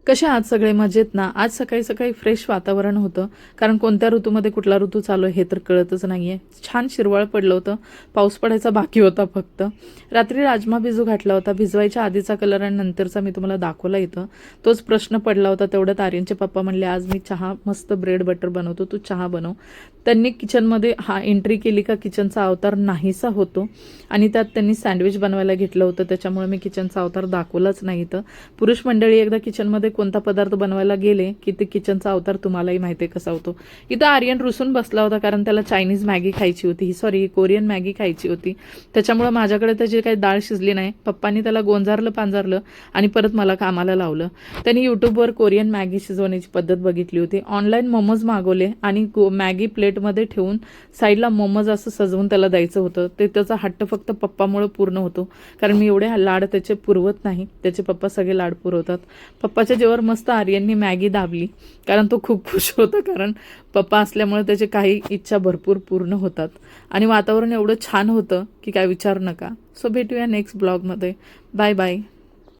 कसे आहात सगळे मजेत ना? आज सकाळी सकाळी फ्रेश वातावरण होतं, कारण कोणत्या ऋतूमध्ये कुठला ऋतू चालू आहे हे तर कळतच नाहीये. छान शिरवाळ पडलं होतं, पाऊस पडायचा बाकी होता फक्त. रात्री राजमा भिजू घातला होता, भिजवायच्या आधीचा कलर आणि नंतरचा मी तुम्हाला दाखवला इथं. तोच प्रश्न पडला होता. तेवढ्यात आर्यनचे पप्पा म्हणले, आज मी चहा मस्त ब्रेड बटर बनवतो, तू चहा बनव. त्यांनी किचनमध्ये एंट्री केली का किचनचा अवतार नाहीसा होतो आणि त्यात त्यांनी सँडविच बनवायला घेतलं होतं, त्याच्यामुळे मी किचनचा अवतार दाखवलाच नाही इथं. पुरुष मंडळी एकदा किचनमध्ये कोणता पदार्थ बनवायला गेले की ते किचनचा अवतार तुम्हालाही माहिती आहे कसा होतो. इथं आर्यन रुसून बसला होता, कारण त्याला चायनीज मॅगी खायची होती, कोरियन मॅगी खायची होती. त्याच्यामुळे माझ्याकडे त्याची काही डाळ शिजली नाही. पप्पांनी त्याला गोंजारलं पांजारलं आणि परत मला कामाला लावलं. त्यांनी यूट्यूबवर कोरियन मॅगी शिजवण्याची पद्धत बघितली होती. ऑनलाईन मोमोज मागवले आणि मॅगी प्लेटमध्ये ठेवून साईडला मोमोज असं सजवून त्याला द्यायचं होतं. ते त्याचा हट्ट फक्त पप्पामुळे पूर्ण होतो, कारण मी एवढे लाड त्याचे पुरवत नाही. त्याचे पप्पा सगळे लाड पुरवतात. पप्पाच्या जेव्हा मस्त आर्यननी मॅगी दाबली, कारण तो खूप खुश होता, कारण पप्पा असल्यामुळे त्याचे काही इच्छा भरपूर पूर्ण होतात. आणि वातावरण एवढं छान होतं की काय विचारू नका. सो भेटूया नेक्स्ट ब्लॉगमध्ये. Bye bye.